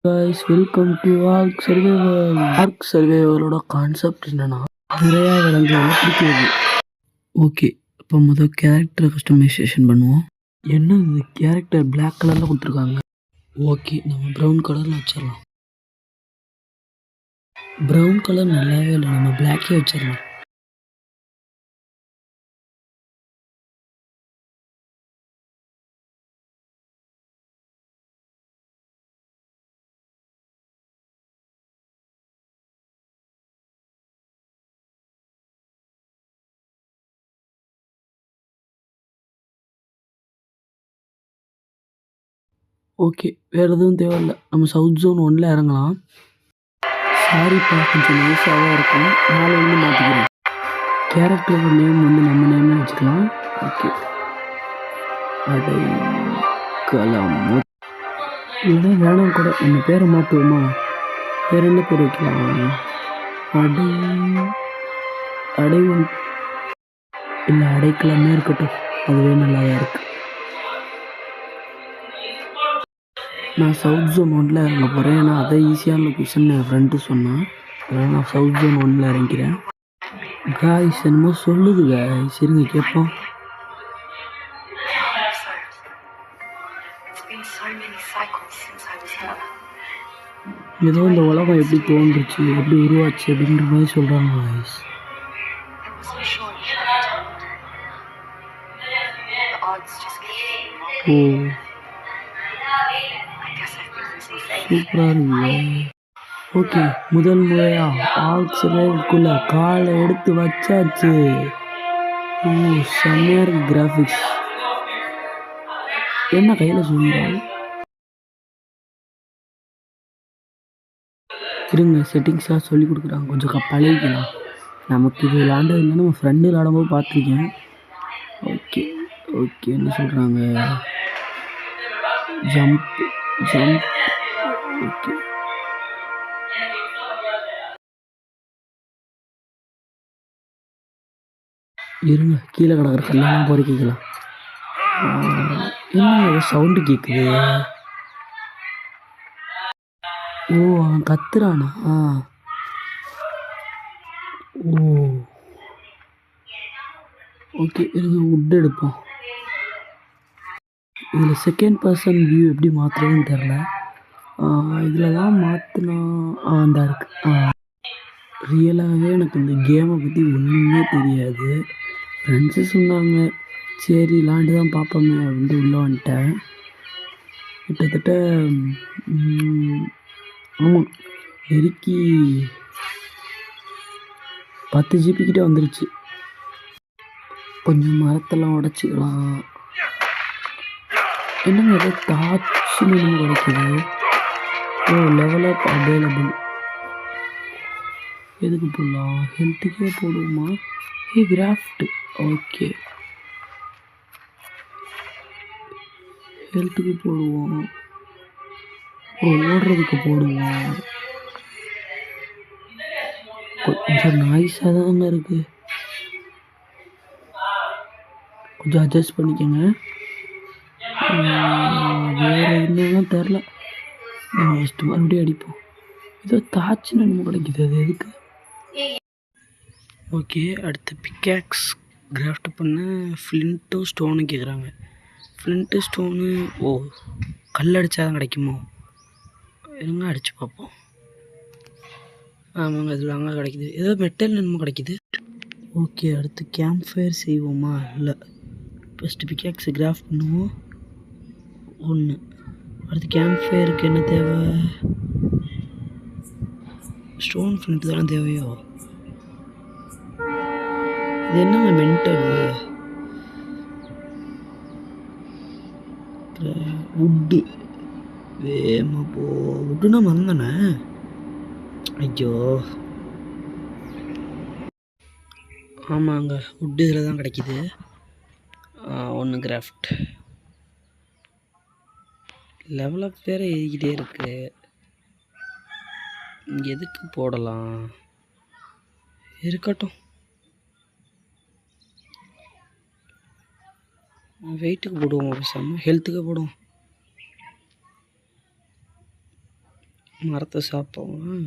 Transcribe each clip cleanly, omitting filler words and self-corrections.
guys, welcome to Ark Survival. Ark Survivalோட concept என்னன்னா நிறையா விலங்குகளை பிடிக்கிறது. ஓகே, இப்போ முதல் கேரக்டரை கஸ்டமைசேஷன் பண்ணுவோம். என்ன இது கேரக்டர் பிளாக் கலரில் கொடுத்துருக்காங்க. ஓகே, நம்ம ப்ரௌன் கலரில் வச்சிடலாம். ப்ரௌன் கலர் நல்லாவே இல்லை, நம்ம பிளாக்கே வச்சிடலாம். ஓகே, வேறு எதுவும் தேவையில்லை. நம்ம சவுத் ஜோன் 1ல் இறங்கலாம். சாரிப்பா, கொஞ்சம் நைஸாக இருக்கும். நாளை மாற்றிக்கிறேன். கேரக்டரோட நேம் நம்ம நேமே வச்சுக்கலாம். ஓகே, அடைக்கலம் இல்லைன்னா வேணாம் கூட, நம்ம பேரை மாற்றுவோமா? வேறு என்ன பேர் வைக்கலாம்? அடைவம் இல்லை, அடைக்கலமே இருக்கட்டும், அதுவே நல்லா இருக்குது. நான் சவுத் ஜோன் 1ல் இறங்க போகிறேன். ஏன்னா அதை ஈஸியான லொக்கேஷன் என் ஃப்ரெண்டு சொன்னான். அதனால் நான் சவுத் ஜோன் 1ல் இறங்கிறேன். காய்ஸ் என்னமோ சொல்லுது காய்ஸ், இருங்க கேட்போம். ஏதோ இந்த உலகம் எப்படி தோன்றுச்சு, எப்படி உருவாச்சு அப்படின்ற மாதிரி சொல்கிறாங்க காய்ஸ். ஓ, சூப்பராக இருக்குங்க. ஓகே, முதல் முறையாக ஆர்க் சர்வைவலுக்குள்ள காலை எடுத்து வச்சாச்சு. ஓ, செம்மையாக இருக்குது கிராஃபிக்ஸ். என்ன கையில் சொல்லிடுறாங்க? இருங்க, செட்டிங்ஸாக சொல்லி கொடுக்குறாங்க, கொஞ்சம் பழகிக்கலாம். நமக்கு இது விளாண்டது இல்லை, நம்ம ஃப்ரெண்டு விளாடும்போது பார்த்துருக்கேன். ஓகே ஓகே, என்ன சொல்கிறாங்க? ஜம்ப். ஓகே, இருங்க, கீழே கிடக்கிற கல்லெல்லாம் பொறுக்கிக்கலாம். என்ன சவுண்டு கேட்குது? ஓ, அவன் கத்துறானா? ஓ, ஓகே, இருங்க, வுட் எடுப்போம். இதில் செகண்ட் பர்சன் வியூ எப்படி மாற்றுறதுன்னு தெரில. இதில் தான் மாற்றினா அந்த இருக்குது. ரியலாகவே எனக்கு இந்த கேமை பற்றி ஒன்றுமே தெரியாது. ஃப்ரெண்ட்ஸு சொன்னாங்க, சரி விளாண்டு தான் பார்ப்போமே அப்படின்ட்டு உள்ளே வந்துட்டேன். கிட்டத்தட்ட ஆமாம், நெருக்கி 10 GB கிட்டே வந்துருச்சு. கொஞ்சம் மரத்தெல்லாம் உடச்சிக்கலாம். என்னங்க ஏதோ தாச்சுன்னு என்ன கிடைக்கிது? ஓ, லெவல் அப் அவைலபிள். எதுக்கு போடலாம்? ஹெல்த்துக்கே போடுவோமா? கிராஃப்ட். ஓகே, ஹெல்த்துக்கு போடுவோம், ஓடுறதுக்கு போடுவோம். கொஞ்சம் நாய்ஸாக தாங்க இருக்குது, கொஞ்சம் அட்ஜஸ்ட் பண்ணிக்கோங்க. வேறு என்னெல்லாம் தெரில, நம்ம ஃபஸ்ட்டு மறுபடியும் அடிப்போம். ஏதோ தாச்சுன்னு நம்ம கிடைக்கிது, அது எதுக்கு? ஓகே, அடுத்து பிக்காக்ஸ் கிராஃப்ட் பண்ண ஃப்ளின்ட்டும் ஸ்டோனும் கேட்குறாங்க. ஃப்ளின்ட்டு ஸ்டோனு, ஓ, கல் அடித்தா தான் கிடைக்குமோ? இருங்க, அடித்து பார்ப்போம். ஆமாங்க, அது அங்கே கிடைக்கிது. ஏதோ மெட்டல் என்னமோ கிடைக்கிது. ஓகே, அடுத்து கேம்ப் ஃபயர் செய்வோமா? இல்லை, ஃபஸ்ட்டு பிக்காக்ஸை கிராஃப்ட் பண்ணுவோம். 1. அடுத்து கேம்ப் ஃபயருக்கு என்ன தேவை? ஸ்டோன் ஃப்ளிண்ட் தானே தேவையோ? இது என்னங்க மென்டல்? வுட்டு வேமா போ. வுட்டுனா மறந்தானே. ஐயோ, ஆமாங்க, வுட்டு இதில் தான் கிடைக்கிது. 1 கிராஃப்ட். லெவலப் வேறு எழுதிக்கிட்டே இருக்கு. எதுக்கு போடலாம்? இருக்கட்டும், வெயிட்டுக்கு போடுவோம், பேசாமல் ஹெல்த்துக்கு போடுவோம். மரத்தை சாப்பிடுவோம்.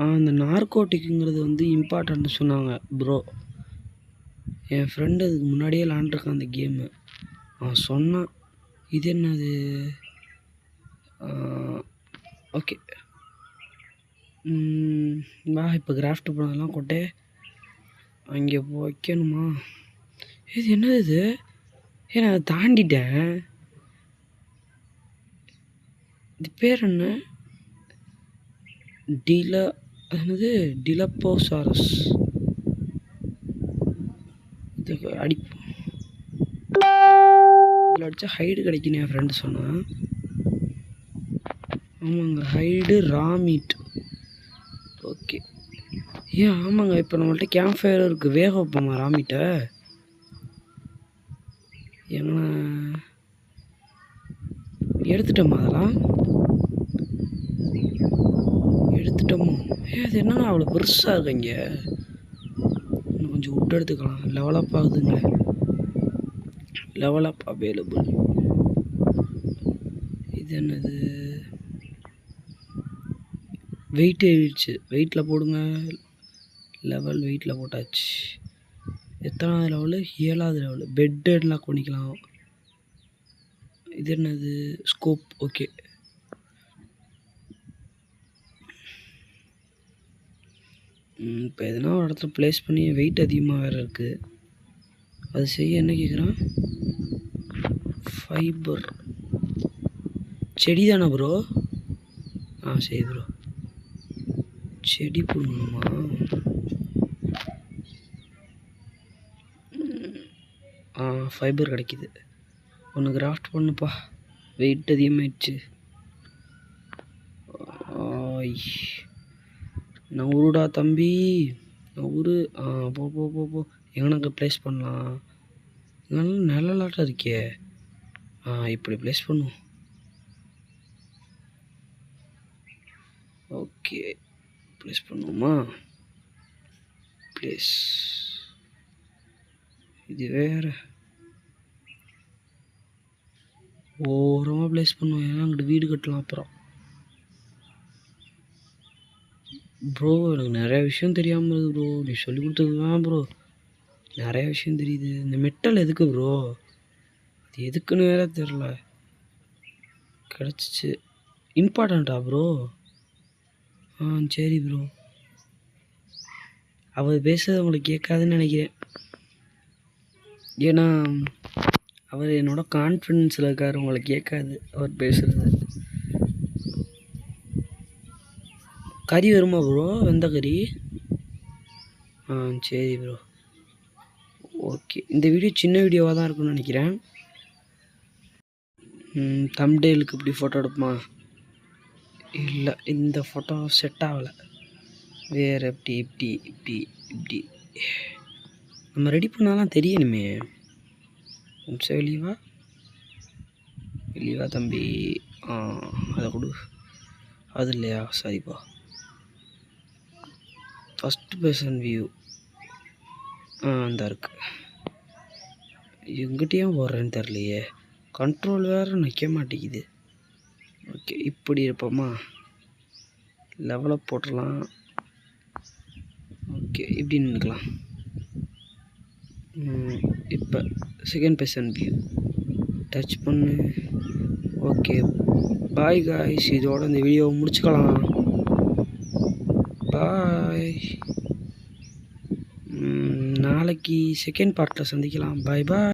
அந்த நார்கோட்டிக்குங்கிறது வந்து இம்பார்ட்டன்ட்டு சொன்னாங்க ப்ரோ. என் ஃப்ரெண்டு அதுக்கு முன்னாடியே விளாண்டுருக்கான் அந்த கேமு. அவன் சொன்னான், இது என்னது? ஓகே வா இப்போ கிராஃப்ட் பண்ணதெல்லாம் கொட்டே அங்கே வைக்கணுமா? இது என்னது இது? ஏன் நான் அதை தாண்டிட்டேன். இது பேர் என்ன? என்னது டிலப்போசாரஸ். இதுக்கு இதில் அடித்தா ஹைடு கிடைக்குன்னு என் ஃப்ரெண்டு சொன்னான். ஆமாங்க, ஹைடு ரா மீட். ஓகே ஆமாங்க, இப்போ நம்மள்ட்ட கேம்ப் ஃபயரும் இருக்குது. வேக வைப்போமா ரா மீட்டை? எங்கன்னா எடுத்துட்டோமா? அதெல்லாம் எடுத்துட்டோமோ? அது என்னன்னா அவ்வளோ பெருசாக இருக்கு. இங்கே இன்னும் கொஞ்சம் விட்டு எடுத்துக்கலாம். லெவலப் ஆகுதுங்க. Level up available. இது என்னது? வெயிட் ஏறிடுச்சு. வெயிட்டில் போடுங்க. லெவல் வெயிட்டில் போட்டாச்சு. எத்தனாவது லெவலு? 7வது லெவலு. பெட் எல்லாம் பண்ணிக்கலாம். இது என்னது? ஸ்கோப். ஓகே இப்போ எதுனா ஒரு இடத்துல ப்ளேஸ் பண்ணி வெயிட் அதிகமாக வேறு இருக்குது. அது செய்ய என்ன கேட்குறான்? ஃபைபர் செடி தானே ப்ரோ? சரி ப்ரோ, செடி போடணுமா? ஃபைபர் கிடைக்கிது. ஒன்று கிராஃப்ட் பண்ணுப்பா. வெயிட் அதிகமாகிடுச்சு. நவுருடா தம்பி, நவுரு. போ போ போ போ எங்கனாக்க ப்ளேஸ் பண்ணலாம்? நல்லா நிழலாட்டம் இருக்கே. இப்படி ப்ளேஸ் பண்ணுவோம். ஓகே ப்ளேஸ் பண்ணுவோமா? ப்ளேஸ். இது வேறு ஓரமாக ப்ளேஸ் பண்ணுவோம். ஏன்னா அங்கிட்டு வீடு கட்டலாம். அப்புறம் ப்ரோ எனக்கு நிறையா விஷயம் தெரியாமல் இருக்குது ப்ரோ. நீ சொல்லி கொடுத்தது தான் ப்ரோ நிறையா விஷயம் தெரியுது. இந்த மெட்டல் எதுக்கு ப்ரோ? அது எதுக்குன்னு வேற தெரில. கிடச்சிச்சு. இம்பார்ட்டண்ட்டா ப்ரோ? சரி ப்ரோ. அவர் பேசுறது உங்களுக்கு கேட்காதுன்னு நினைக்கிறேன். ஏன்னா அவர் என்னோட கான்ஃபிடென்ஸில் இருக்கார். உங்களுக்கு கேட்காது அவர் பேசுகிறது. கறி வருமா ப்ரோ? வெந்த கறி? சரி ப்ரோ. ஓகே இந்த வீடியோ சின்ன வீடியோவாக தான் இருக்குன்னு நினைக்கிறேன். தம்ப்நெயிலுக்கு இப்படி ஃபோட்டோ எடுப்போமா? இல்லை, இந்த ஃபோட்டோ செட் ஆகலை. வேறு இப்படி இப்படி இப்படி இப்படி நம்ம ரெடி பண்ணாலாம் தெரியணுமே. வெளிவா வெளிவா தம்பி. அதை கொடு. அது இல்லையா? சரிப்பா. ஃபஸ்ட் பர்சன் வியூ அந்த இருக்கு. எங்கிட்டையும் போடுறேன்னு தெரிலையே. கண்ட்ரோல் வேறு நிற்க மாட்டேங்குது. ஓகே இப்படி இருப்போமா? லெவலப் போட்டுடலாம். ஓகே இப்படி நின்றுக்கலாம். இப்போ செகண்ட் பர்சன் வியூ டச் பண்ணு. ஓகே பாய் காய்ஸ், இதோட இந்த வீடியோவை முடிச்சுக்கலாம். பாய். நாளைக்கு செகண்ட் பார்ட்டில் சந்திக்கலாம். பாய் பாய்.